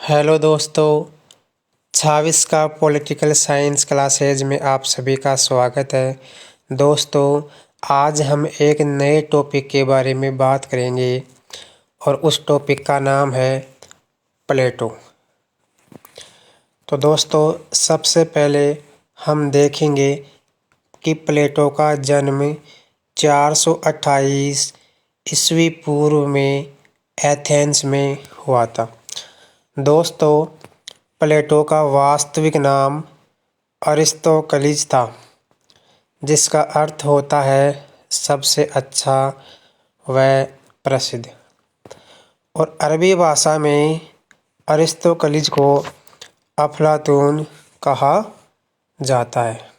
Hello दोस्तों, 26 का political science classes में आप सभी का स्वागत है। दोस्तों, आज हम एक नए टॉपिक के बारे में बात करेंगे और उस टॉपिक का नाम है प्लेटो। तो दोस्तों, सबसे पहले हम देखेंगे कि प्लेटो का जन्म 428 ईस्वी पूर्व में एथेंस में हुआ था। दोस्तों, प्लेटो का वास्तविक नाम अरिस्तोकलिस था, जिसका अर्थ होता है सबसे अच्छा व प्रसिद्ध। और अरबी भाषा में अरिस्तोकलिस को अफलातून कहा जाता है।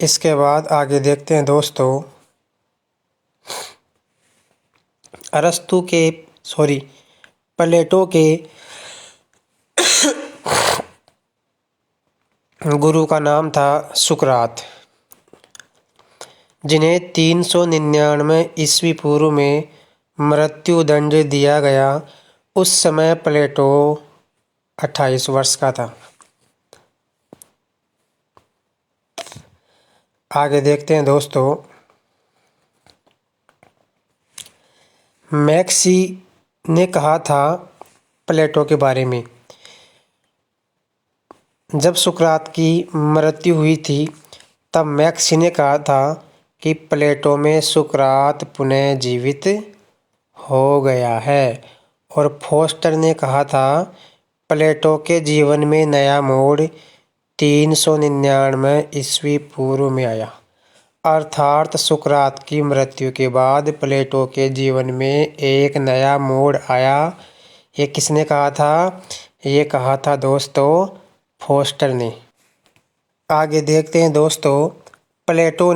इसके बाद आगे देखते हैं दोस्तों, प्लेटो के गुरु का नाम था सुकरात, जिन्हें 399 ईस्वी पूर्व में मृत्युदंड दिया गया। उस समय प्लेटो 28 वर्ष का था। आगे देखते हैं दोस्तों, मैक्सी ने कहा था प्लेटो के बारे में, जब सुकरात की मृत्यु हुई थी तब मैक्सी ने कहा था कि प्लेटो में सुकरात पुनः जीवित हो गया है। और फोस्टर ने कहा था प्लेटो के जीवन में नया मोड़ 399 ईस्वी पूर्व में आया। अर्थात सुकरात की मृत्यु के बाद प्लेटो के जीवन में एक नया मोड़ आया। ये किसने कहा था? ये कहा था दोस्तों फोस्टर ने। आगे देखते हैं दोस्तों, प्लेटो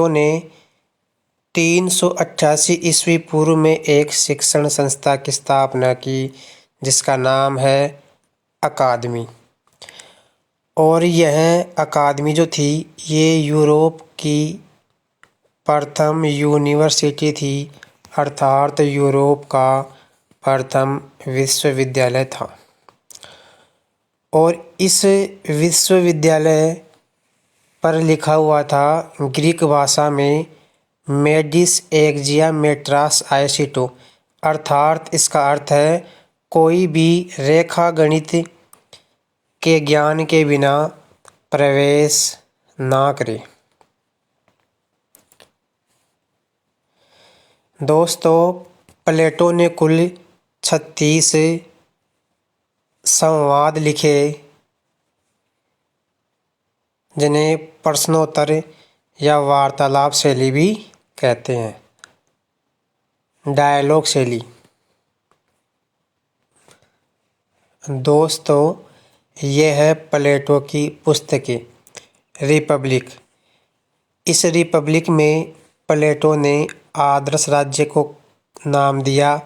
ने 388 ईस्वी पूर्व में एक शिक्षण संस्था की स्थापना की, जिसका नाम है अकादमी। और यह अकादमी जो थी, ये यूरोप की प्रथम यूनिवर्सिटी थी, अर्थात यूरोप का प्रथम विश्वविद्यालय था। और इस विश्वविद्यालय पर लिखा हुआ था ग्रीक भाषा में मेडिस एक्जिया मेट्रास आइसिटो, अर्थात इसका अर्थ है कोई भी रेखा गणित के ज्ञान के बिना प्रवेश ना करे। दोस्तों, प्लेटो ने कुल 36 संवाद लिखे, जिन्हें प्रश्नोत्तर या वार्तालाप शैली भी कहते हैं, डायलॉग शैली। दोस्तों, यह है प्लेटो की पुस्तकें रिपब्लिक। इस रिपब्लिक में प्लेटो ने आदर्श राज्य को नाम दिया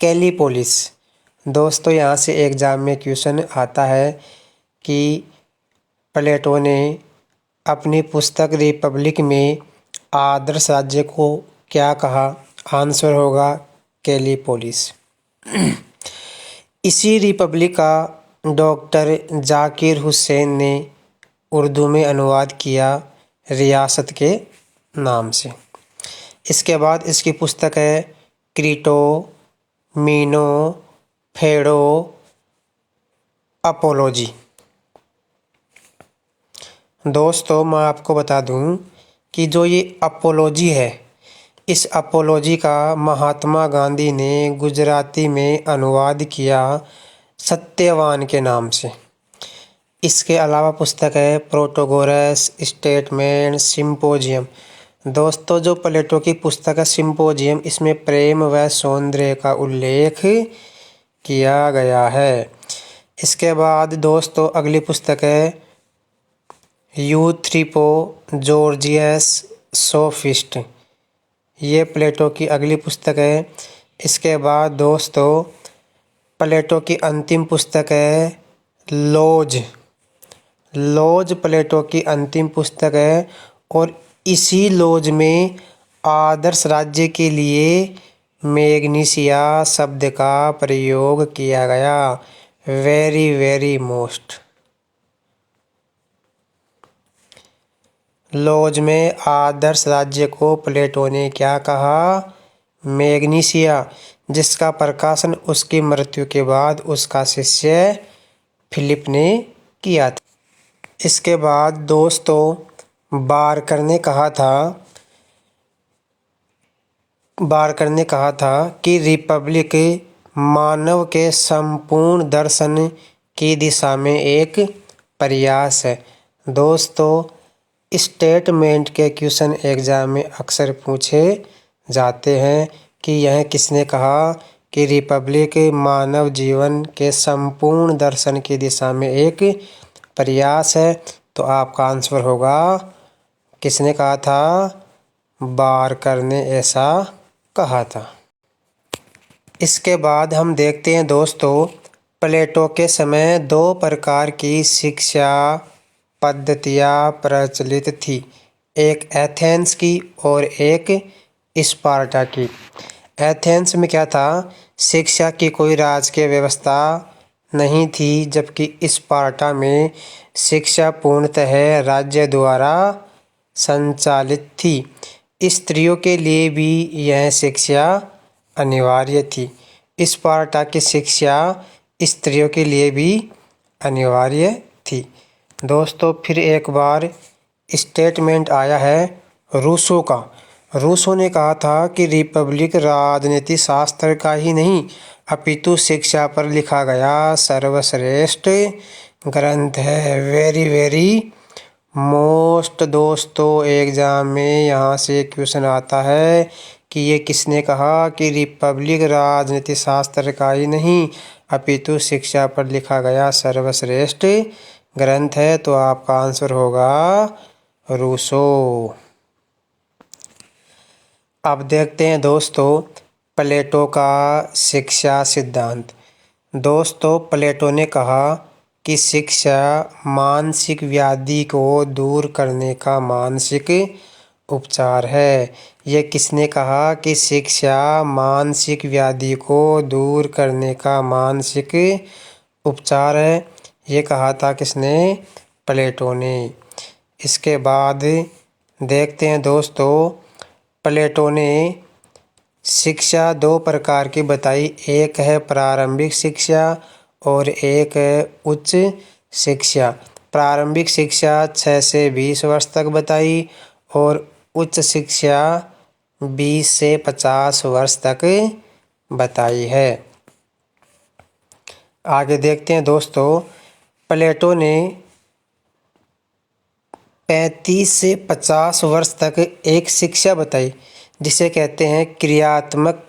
कैलीपोलिस। दोस्तों, यहाँ से एग्जाम में क्वेश्चन आता है कि प्लेटो ने अपनी पुस्तक रिपब्लिक में आदर्श राज्य को क्या कहा? आंसर होगा कैलीपोलिस। इसी रिपब्लिक का डॉक्टर जाकिर हुसैन ने उर्दू में अनुवाद किया रियासत के नाम से। इसके बाद इसकी पुस्तक है क्रीटो, मीनो, फेडो, अपोलॉजी। दोस्तों, मैं आपको बता दूं कि जो ये अपोलॉजी है, इस अपोलॉजी का महात्मा गांधी ने गुजराती में अनुवाद किया सत्यवान के नाम से। इसके अलावा पुस्तक है प्रोटोगोरस स्टेटमेंट सिम्पोजियम। दोस्तों, जो प्लेटो की पुस्तक है सिम्पोजियम, इसमें प्रेम व सौंदर्य का उल्लेख किया गया है। इसके बाद दोस्तों अगली पुस्तक है यूथ्रिपो जॉर्जियस सोफिस्ट। ये प्लेटो की अगली पुस्तक है। इसके बाद दोस्तों प्लेटो की अंतिम पुस्तक है लॉज प्लेटो की अंतिम पुस्तक है। और इसी लॉज में आदर्श राज्य के लिए मैग्नीशिया शब्द का प्रयोग किया गया। Very very most. लॉज में आदर्श राज्य को प्लेटो ने क्या कहा? मैग्नीशिया, जिसका प्रकाशन उसकी मृत्यु के बाद उसका शिष्य फिलिप ने किया था। इसके बाद दोस्तों बारकर ने कहा था कि रिपब्लिक मानव के संपूर्ण दर्शन की दिशा में एक प्रयास है। दोस्तों स्टेटमेंट के क्वेश्चन एग्जाम में अक्सर पूछे जाते हैं कि यह किसने कहा कि रिपब्लिक मानव जीवन के संपूर्ण दर्शन की दिशा में एक प्रयास है। तो आपका आंसर होगा किसने कहा था? बारकर ने ऐसा कहा था। इसके बाद हम देखते हैं दोस्तों प्लेटो के समय दो प्रकार की शिक्षा पद्धतियाँ प्रचलित थी, एक एथेंस की और एक स्पार्टा की। एथेंस में क्या था? शिक्षा की कोई राजकीय व्यवस्था नहीं थी, जबकि स्पार्टा में शिक्षा पूर्णतः राज्य द्वारा संचालित थी। स्त्रियों के लिए भी यह शिक्षा अनिवार्य थी। स्पार्टा की शिक्षा स्त्रियों के लिए भी अनिवार्य थी। दोस्तों फिर एक बार स्टेटमेंट आया है रूसो का। रूसो ने कहा था कि रिपब्लिक राजनीति शास्त्र का ही नहीं अपितु शिक्षा पर लिखा गया सर्वश्रेष्ठ ग्रंथ है। Very very most. दोस्तों एग्जाम में यहाँ से क्वेश्चन आता है कि ये किसने कहा कि रिपब्लिक राजनीति शास्त्र का ही नहीं अपितु शिक्षा पर लिखा गया सर्वश्रेष्ठ ग्रंथ है। तो आपका आंसर होगा रूसो। अब देखते हैं दोस्तों प्लेटो का शिक्षा सिद्धांत। दोस्तों प्लेटो ने कहा कि शिक्षा मानसिक व्याधि को दूर करने का मानसिक उपचार है। ये किसने कहा कि शिक्षा मानसिक व्याधि को दूर करने का मानसिक उपचार है? ये कहा था किसने? प्लेटो ने। इसके बाद देखते हैं दोस्तों प्लेटो ने शिक्षा दो प्रकार की बताई, एक है प्रारंभिक शिक्षा और एक है उच्च शिक्षा। प्रारंभिक शिक्षा 6 से 20 वर्ष तक बताई और उच्च शिक्षा 20 से 50 वर्ष तक बताई है। आगे देखते हैं दोस्तों प्लेटो ने 35 से 50 वर्ष तक एक शिक्षा बताई जिसे कहते हैं क्रियात्मक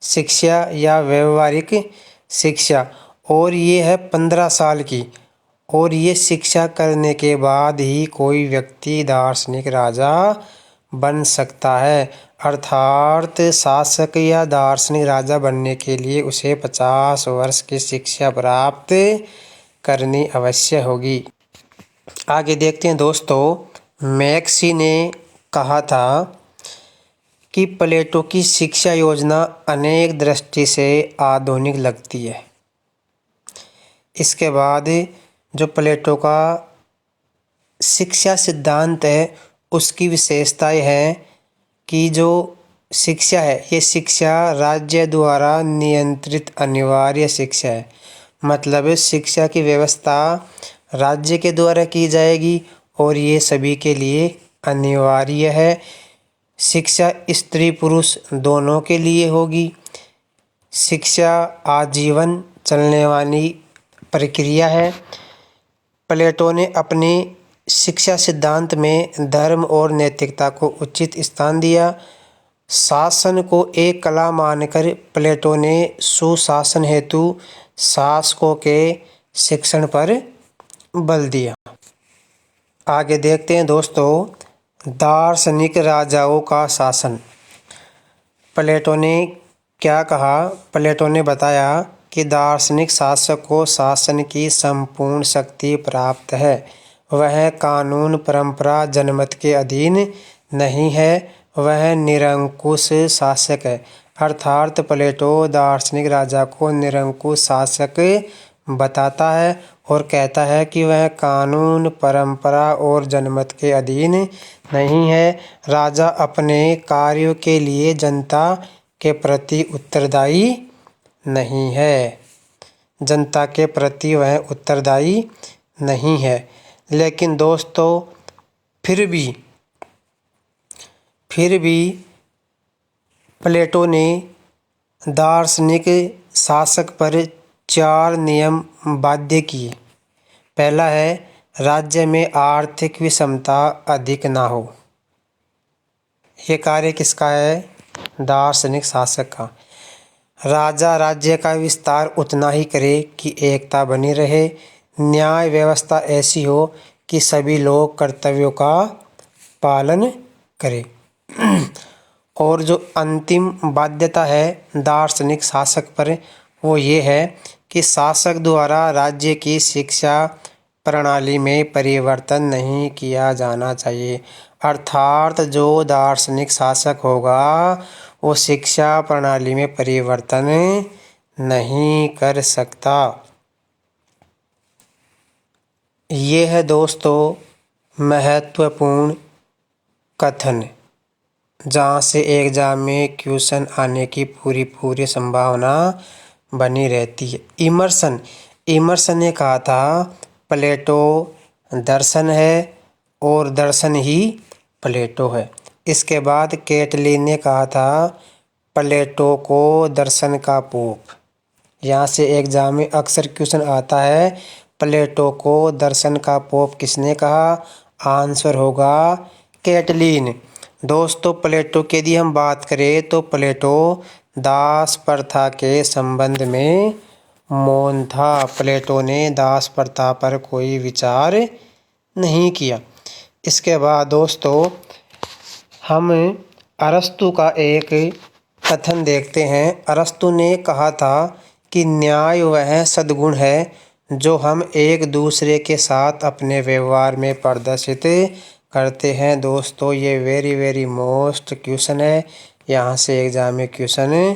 शिक्षा या व्यवहारिक शिक्षा, और ये है 15 साल की। और ये शिक्षा करने के बाद ही कोई व्यक्ति दार्शनिक राजा बन सकता है, अर्थात शासक या दार्शनिक राजा बनने के लिए उसे 50 वर्ष की शिक्षा प्राप्त करनी अवश्य होगी। आगे देखते हैं दोस्तों मैक्सी ने कहा था कि प्लेटो की शिक्षा योजना अनेक दृष्टि से आधुनिक लगती है। इसके बाद जो प्लेटो का शिक्षा सिद्धांत है उसकी विशेषताएं हैं कि जो शिक्षा है ये शिक्षा राज्य द्वारा नियंत्रित अनिवार्य शिक्षा है। मतलब शिक्षा की व्यवस्था राज्य के द्वारा की जाएगी और ये सभी के लिए अनिवार्य है। शिक्षा स्त्री पुरुष दोनों के लिए होगी। शिक्षा आजीवन चलने वाली प्रक्रिया है। प्लेटो ने अपने शिक्षा सिद्धांत में धर्म और नैतिकता को उचित स्थान दिया। शासन को एक कला मानकर प्लेटो ने सुशासन हेतु शासकों के शिक्षण पर बल दिया। आगे देखते हैं दोस्तों दार्शनिक राजाओं का शासन। प्लेटो ने क्या कहा? प्लेटो ने बताया कि दार्शनिक शासक को शासन की संपूर्ण शक्ति प्राप्त है। वह कानून परंपरा जनमत के अधीन नहीं है, वह निरंकुश शासक है, अर्थात प्लेटो दार्शनिक राजा को निरंकुश शासक बताता है और कहता है कि वह कानून, परंपरा और जनमत के अधीन नहीं है। राजा अपने कार्यों के लिए जनता के प्रति उत्तरदायी नहीं है। जनता के प्रति वह उत्तरदायी नहीं है। लेकिन दोस्तों फिर भी प्लेटो ने दार्शनिक शासक पर 4 नियम बाध्य किए। पहला है, राज्य में आर्थिक विषमता अधिक ना हो। ये कार्य किसका है? दार्शनिक शासक का। राजा राज्य का विस्तार उतना ही करे कि एकता बनी रहे। न्याय व्यवस्था ऐसी हो कि सभी लोग कर्तव्यों का पालन करें। और जो अंतिम बाध्यता है दार्शनिक शासक पर, वो ये है कि शासक द्वारा राज्य की शिक्षा प्रणाली में परिवर्तन नहीं किया जाना चाहिए। अर्थात जो दार्शनिक शासक होगा वो शिक्षा प्रणाली में परिवर्तन नहीं कर सकता। ये है दोस्तों महत्वपूर्ण कथन, जहाँ से एग्जाम में क्वेश्चन आने की पूरी संभावना बनी रहती है। इमर्सन ने कहा था प्लेटो दर्शन है और दर्शन ही प्लेटो है। इसके बाद कैटलिन ने कहा था प्लेटो को दर्शन का पोप। यहाँ से एग्जाम में अक्सर क्वेश्चन आता है प्लेटो को दर्शन का पोप किसने कहा? आंसर होगा कैटलिन। दोस्तों प्लेटो की यदि हम बात करें तो प्लेटो दास प्रथा के संबंध में मौन था। प्लेटो ने दास प्रथा पर कोई विचार नहीं किया। इसके बाद दोस्तों हम अरस्तु का एक कथन देखते हैं। अरस्तु ने कहा था कि न्याय वह सद्गुण है जो हम एक दूसरे के साथ अपने व्यवहार में प्रदर्शित करते हैं। दोस्तों ये वेरी मोस्ट क्वेश्चन है। यहाँ से एग्जाम में क्वेश्चन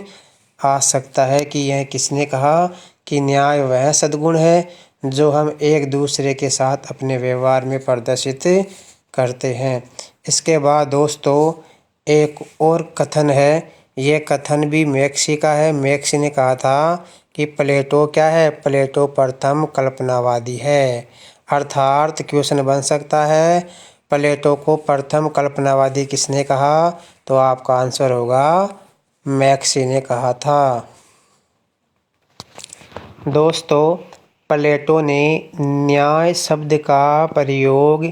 आ सकता है कि यह किसने कहा कि न्याय वह सद्गुण है जो हम एक दूसरे के साथ अपने व्यवहार में प्रदर्शित करते हैं। इसके बाद दोस्तों एक और कथन है। ये कथन भी मैक्सी का है। मैक्सी ने कहा था कि प्लेटो क्या है? प्लेटो प्रथम कल्पनावादी है। अर्थात क्वेश्चन बन सकता है प्लेटो को प्रथम कल्पनावादी किसने कहा? तो आपका आंसर होगा मैक्सी ने कहा था। दोस्तों प्लेटो ने न्याय शब्द का प्रयोग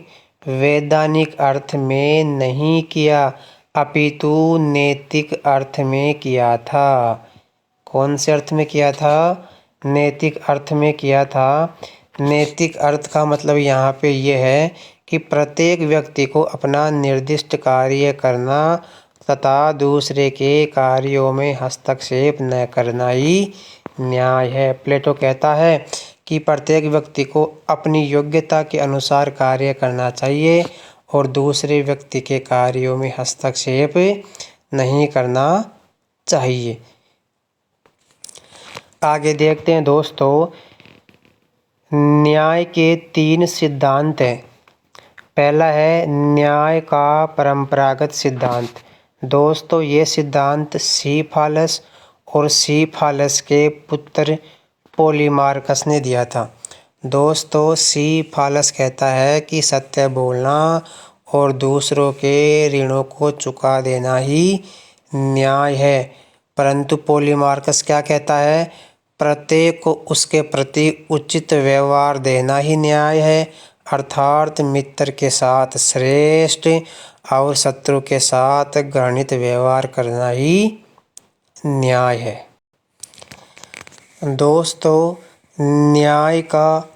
वैधानिक अर्थ में नहीं किया अपितु नैतिक अर्थ में किया था। कौन से अर्थ में किया था? नैतिक अर्थ में किया था। नैतिक अर्थ का मतलब यहाँ पे ये है कि प्रत्येक व्यक्ति को अपना निर्दिष्ट कार्य करना तथा दूसरे के कार्यों में हस्तक्षेप न करना ही न्याय है। प्लेटो कहता है कि प्रत्येक व्यक्ति को अपनी योग्यता के अनुसार कार्य करना चाहिए और दूसरे व्यक्ति के कार्यों में हस्तक्षेप नहीं करना चाहिए। आगे देखते हैं दोस्तों, न्याय के 3 सिद्धांत हैं। पहला है न्याय का परंपरागत सिद्धांत। दोस्तों ये सिद्धांत सीफालस और सीफालस के पुत्र पोलीमार्कस ने दिया था। दोस्तों सीफालस कहता है कि सत्य बोलना और दूसरों के ऋणों को चुका देना ही न्याय है। परंतु पोलीमार्कस क्या कहता है? प्रत्येक को उसके प्रति उचित व्यवहार देना ही न्याय है। अर्थात मित्र के साथ श्रेष्ठ और शत्रु के साथ घृणित व्यवहार करना ही न्याय है। दोस्तों न्याय का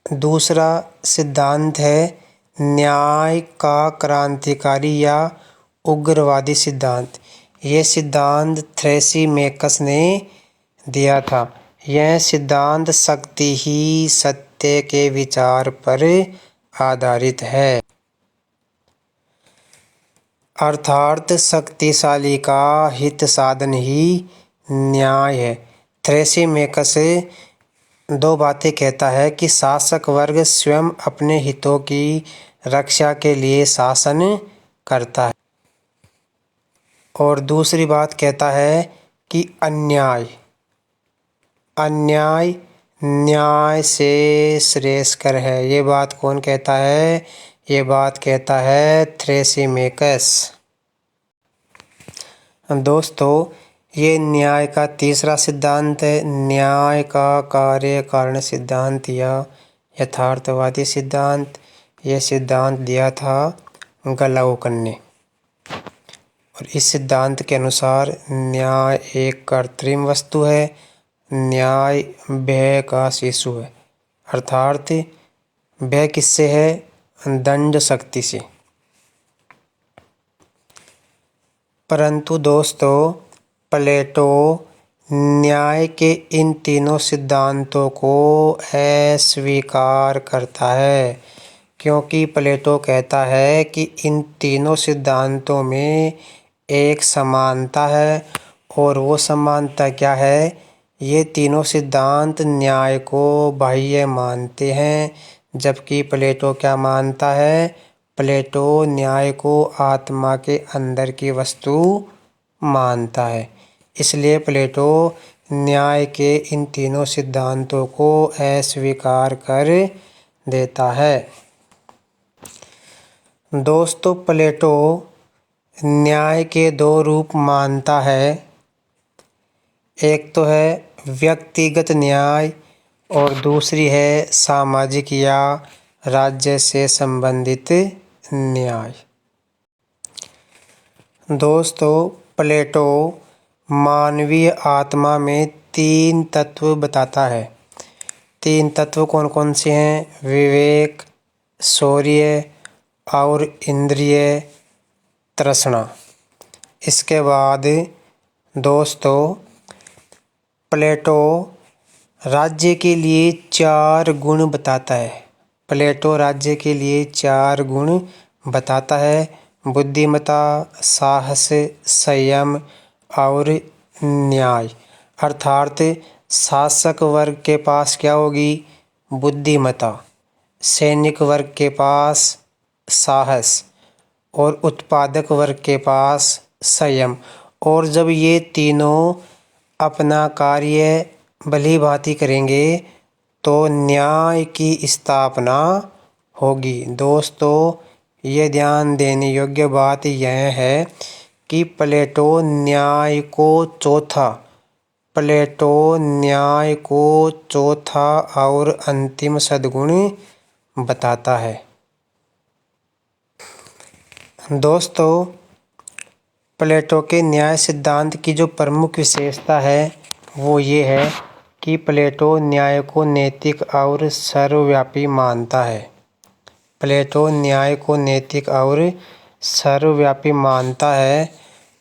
दूसरा सिद्धांत है न्याय का क्रांतिकारी या उग्रवादी सिद्धांत। ये सिद्धांत थ्रेसीमेकस ने दिया था। यह सिद्धांत शक्ति ही सत्य के विचार पर आधारित है। अर्थात शक्तिशाली का हित साधन ही न्याय है। थ्रेसिमेकस दो बातें कहता है कि शासक वर्ग स्वयं अपने हितों की रक्षा के लिए शासन करता है, और दूसरी बात कहता है कि अन्याय न्याय से श्रेयस्कर है। ये बात कौन कहता है? ये बात कहता है थ्रेसिमेकस। दोस्तों, ये न्याय का तीसरा सिद्धांत है। न्याय का कार्य कारण सिद्धांत या यथार्थवादी सिद्धांत। ये सिद्धांत दिया था गलाउकन ने, और इस सिद्धांत के अनुसार न्याय एक कृत्रिम वस्तु है। न्याय व्यय का शिशु है, अर्थात व्यय किससे है? दंड शक्ति से। परंतु दोस्तों, प्लेटो न्याय के इन तीनों सिद्धांतों को अस्वीकार करता है, क्योंकि प्लेटो कहता है कि इन तीनों सिद्धांतों में एक समानता है, और वो समानता क्या है? ये तीनों सिद्धांत न्याय को बाह्य मानते हैं, जबकि प्लेटो क्या मानता है? प्लेटो न्याय को आत्मा के अंदर की वस्तु मानता है। इसलिए प्लेटो न्याय के इन तीनों सिद्धांतों को अस्वीकार कर देता है। दोस्तों, प्लेटो न्याय के दो रूप मानता है। एक तो है व्यक्तिगत न्याय, और दूसरी है सामाजिक या राज्य से संबंधित न्याय। दोस्तों, प्लेटो मानवीय आत्मा में तीन तत्व बताता है। तीन तत्व कौन कौन से हैं? विवेक, शौर्य और इंद्रिय तृष्णा। इसके बाद दोस्तों, प्लेटो राज्य के लिए चार गुण बताता है। प्लेटो राज्य के लिए चार गुण बताता है: बुद्धिमत्ता, साहस, संयम और न्याय। अर्थात शासक वर्ग के पास क्या होगी? बुद्धिमत्ता, सैनिक वर्ग के पास साहस, और उत्पादक वर्ग के पास संयम। और जब ये तीनों अपना कार्य भली भांति करेंगे तो न्याय की स्थापना होगी। दोस्तों, ये ध्यान देने योग्य बात यह है कि प्लेटो न्याय को चौथा और अंतिम सद्गुण बताता है। दोस्तों, प्लेटो के न्याय सिद्धांत की जो प्रमुख विशेषता है वो ये है कि प्लेटो न्याय को नैतिक और सर्वव्यापी मानता है। प्लेटो न्याय को नैतिक और सर्वव्यापी मानता है,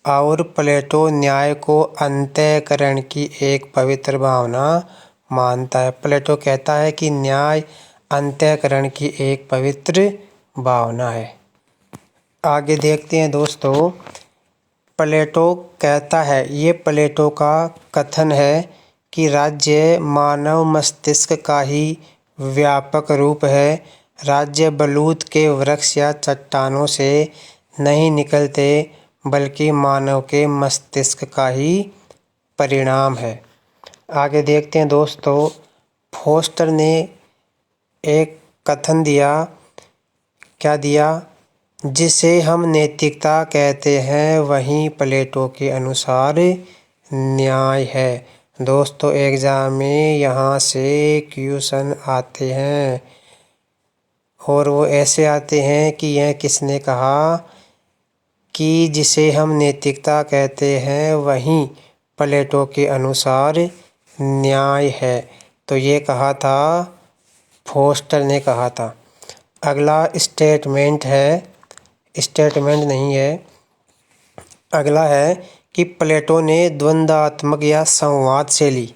और प्लेटो न्याय को अंतःकरण की एक पवित्र भावना मानता है। प्लेटो कहता है कि न्याय अंतःकरण की एक पवित्र भावना है। आगे देखते हैं दोस्तों, प्लेटो कहता है, ये प्लेटो का कथन है कि राज्य मानव मस्तिष्क का ही व्यापक रूप है। राज्य बलूत के वृक्ष या चट्टानों से नहीं निकलते, बल्कि मानव के मस्तिष्क का ही परिणाम है। आगे देखते हैं दोस्तों, फोस्टर ने एक कथन दिया। क्या दिया? जिसे हम नैतिकता कहते हैं वही प्लेटो के अनुसार न्याय है। दोस्तों, एग्जाम में यहाँ से क्वेश्चन आते हैं, और वो ऐसे आते हैं कि यह किसने कहा कि जिसे हम नैतिकता कहते हैं वही प्लेटो के अनुसार न्याय है। तो ये कहा था, फोस्टर ने कहा था। अगला स्टेटमेंट नहीं है, अगला है कि प्लेटो ने द्वंद्वात्मक या संवाद शैली,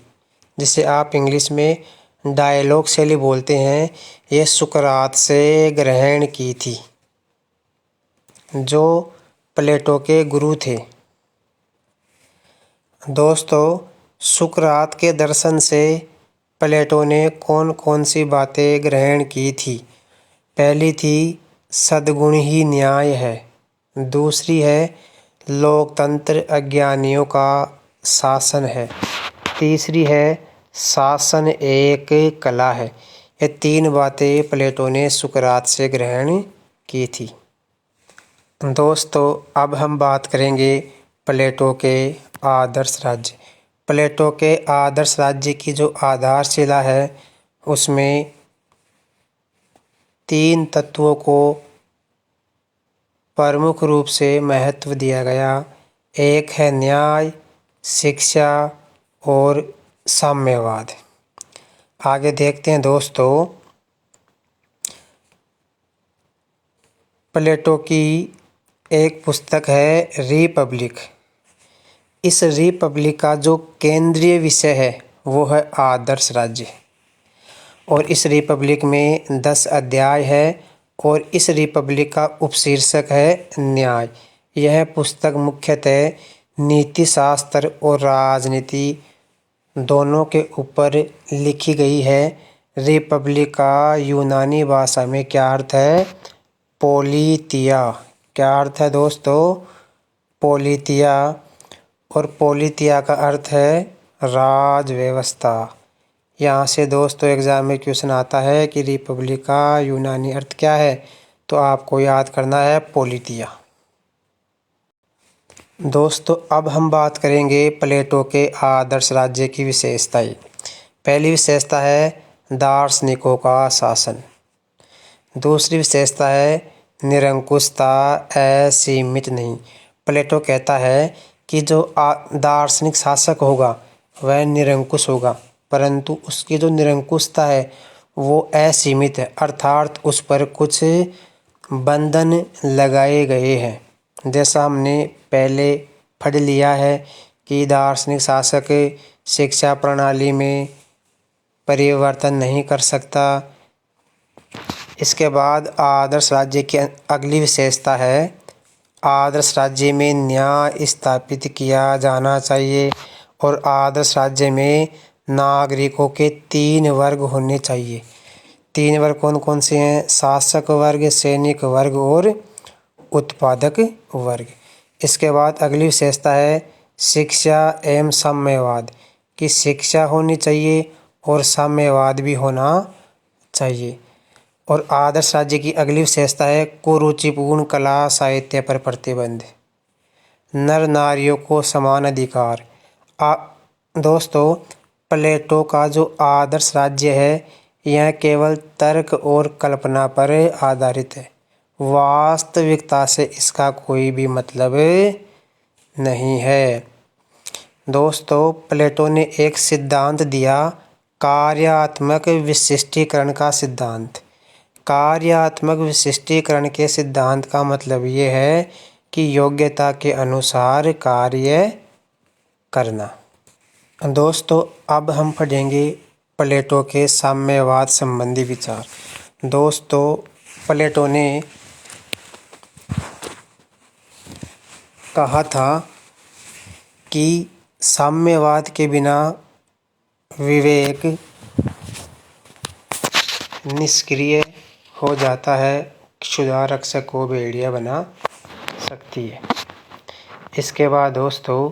जिसे आप इंग्लिश में डायलॉग शैली बोलते हैं, ये सुकरात से ग्रहण की थी। जो प्लेटो के गुरु थे। दोस्तों, सुकरात के दर्शन से प्लेटो ने कौन कौन सी बातें ग्रहण की थी? पहली थी सद्गुण ही न्याय है। दूसरी है लोकतंत्र अज्ञानियों का शासन है। तीसरी है शासन एक कला है। ये 3 बातें प्लेटो ने सुकरात से ग्रहण की थी। दोस्तों, अब हम बात करेंगे प्लेटो के आदर्श राज्य। प्लेटो के आदर्श राज्य की जो आधारशिला है उसमें 3 तत्वों को प्रमुख रूप से महत्व दिया गया। एक है न्याय, शिक्षा और साम्यवाद। आगे देखते हैं दोस्तों, प्लेटो की एक पुस्तक है रिपब्लिक। इस रिपब्लिक का जो केंद्रीय विषय है वो है आदर्श राज्य। और इस रिपब्लिक में 10 अध्याय है और इस रिपब्लिक का उपशीर्षक है न्याय। यह पुस्तक मुख्यतः नीति शास्त्र और राजनीति दोनों के ऊपर लिखी गई है। रिपब्लिक का यूनानी भाषा में क्या अर्थ है? पोलितिया। क्या अर्थ है दोस्तों? पोलितिया। और पोलितिया का अर्थ है राज व्यवस्था। यहाँ से दोस्तों एग्जाम में क्वेश्चन आता है कि रिपब्लिक का यूनानी अर्थ क्या है, तो आपको याद करना है पोलितिया। दोस्तों, अब हम बात करेंगे प्लेटो के आदर्श राज्य की विशेषताएं। पहली विशेषता है दार्शनिकों का शासन। दूसरी विशेषता है निरंकुशता, असीमित नहीं। प्लेटो कहता है कि जो दार्शनिक शासक होगा वह निरंकुश होगा, परंतु उसकी जो निरंकुशता है वो असीमित है, अर्थात उस पर कुछ बंधन लगाए गए हैं। जैसा हमने पहले पढ़ लिया है कि दार्शनिक शासक शिक्षा प्रणाली में परिवर्तन नहीं कर सकता। इसके बाद आदर्श राज्य की अगली विशेषता है आदर्श राज्य में न्याय स्थापित किया जाना चाहिए और आदर्श राज्य में नागरिकों के 3 वर्ग होने चाहिए। 3 वर्ग कौन कौन से हैं? शासक वर्ग, सैनिक वर्ग और उत्पादक वर्ग। इसके बाद अगली विशेषता है शिक्षा एवं साम्यवाद, कि शिक्षा होनी चाहिए और साम्यवाद भी होना चाहिए। और आदर्श राज्य की अगली विशेषता है कुरुचिपूर्ण कला साहित्य पर प्रतिबंध, नर नारियों को समान अधिकार। दोस्तों, प्लेटो का जो आदर्श राज्य है यह केवल तर्क और कल्पना पर आधारित है। वास्तविकता से इसका कोई भी मतलब नहीं है। दोस्तों, प्लेटो ने एक सिद्धांत दिया, कार्यात्मक विशिष्टीकरण का सिद्धांत। कार्यात्मक विशिष्टीकरण के सिद्धांत का मतलब ये है कि योग्यता के अनुसार कार्य करना। दोस्तों, अब हम पढ़ेंगे प्लेटो के साम्यवाद संबंधी विचार। दोस्तों, प्लेटो ने कहा था कि साम्यवाद के बिना विवेक निष्क्रिय हो जाता है, क्षुधा रक्षक को भेड़िया बना सकती है। इसके बाद दोस्तों,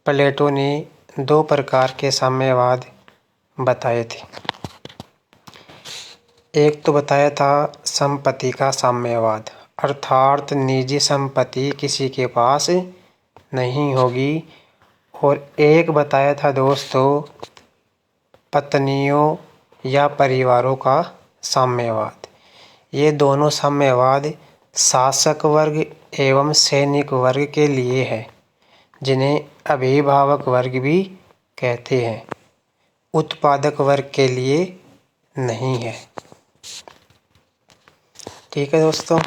प्लेटो ने 2 प्रकार के साम्यवाद बताए थे। एक तो बताया था संपत्ति का साम्यवाद, अर्थात निजी संपत्ति किसी के पास नहीं होगी। और एक बताया था दोस्तों पत्नियों या परिवारों का साम्यवाद। ये दोनों साम्यवाद शासक वर्ग एवं सैनिक वर्ग के लिए है, जिन्हें अभिभावक वर्ग भी कहते हैं, उत्पादक वर्ग के लिए नहीं है। ठीक है दोस्तों।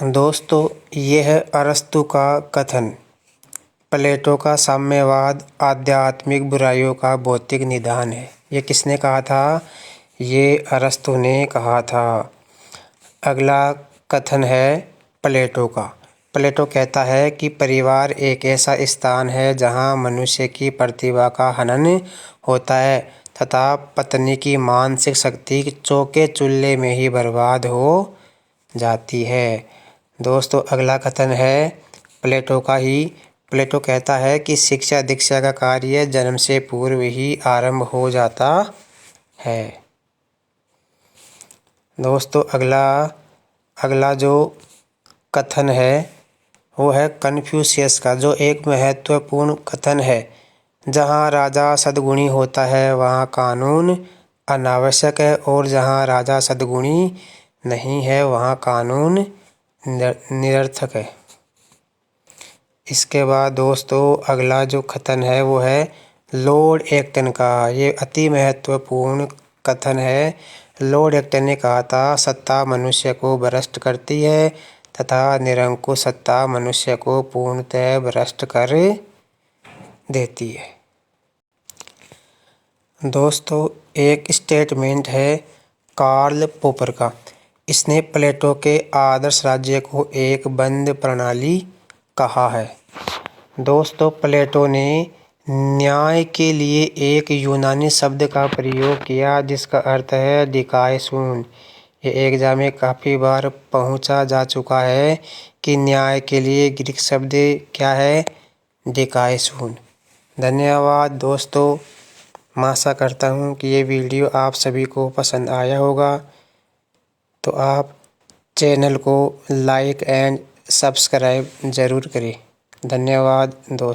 दोस्तों, यह है अरस्तु का कथन। प्लेटो का साम्यवाद आध्यात्मिक बुराइयों का भौतिक निदान है। ये किसने कहा था? ये अरस्तु ने कहा था। अगला कथन है प्लेटो का। प्लेटो कहता है कि परिवार एक ऐसा स्थान है जहाँ मनुष्य की प्रतिभा का हनन होता है तथा पत्नी की मानसिक शक्ति चौके चूल्हे में ही बर्बाद हो जाती है। दोस्तों, अगला कथन है प्लेटो का ही। प्लेटो कहता है कि शिक्षा दीक्षा का कार्य जन्म से पूर्व ही आरंभ हो जाता है। दोस्तों, अगला जो कथन है वो है कन्फ्यूशियस का, जो एक महत्वपूर्ण कथन है। जहाँ राजा सद्गुणी होता है वहाँ कानून अनावश्यक है, और जहाँ राजा सद्गुणी नहीं है वहाँ कानून निरर्थक है। इसके बाद दोस्तों, अगला जो कथन है वो है लॉर्ड एक्टन का। ये अति महत्वपूर्ण कथन है। लॉर्ड एक्टन ने कहा था, सत्ता मनुष्य को भ्रष्ट करती है तथा निरंकुश सत्ता मनुष्य को पूर्णतः भ्रष्ट कर देती है। दोस्तों, एक स्टेटमेंट है कार्ल पोपर का। इसने प्लेटो के आदर्श राज्य को एक बंद प्रणाली कहा है। दोस्तों, प्लेटो ने न्याय के लिए एक यूनानी शब्द का प्रयोग किया जिसका अर्थ है डिकायसून। ये एग्जाम में काफ़ी बार पूछा जा चुका है कि न्याय के लिए ग्रीक शब्द क्या है? डिकायसून। धन्यवाद दोस्तों। मैं आशा करता हूँ कि ये वीडियो आप सभी को पसंद आया होगा। तो आप चैनल को लाइक एंड सब्सक्राइब ज़रूर करें। धन्यवाद दोस्तों।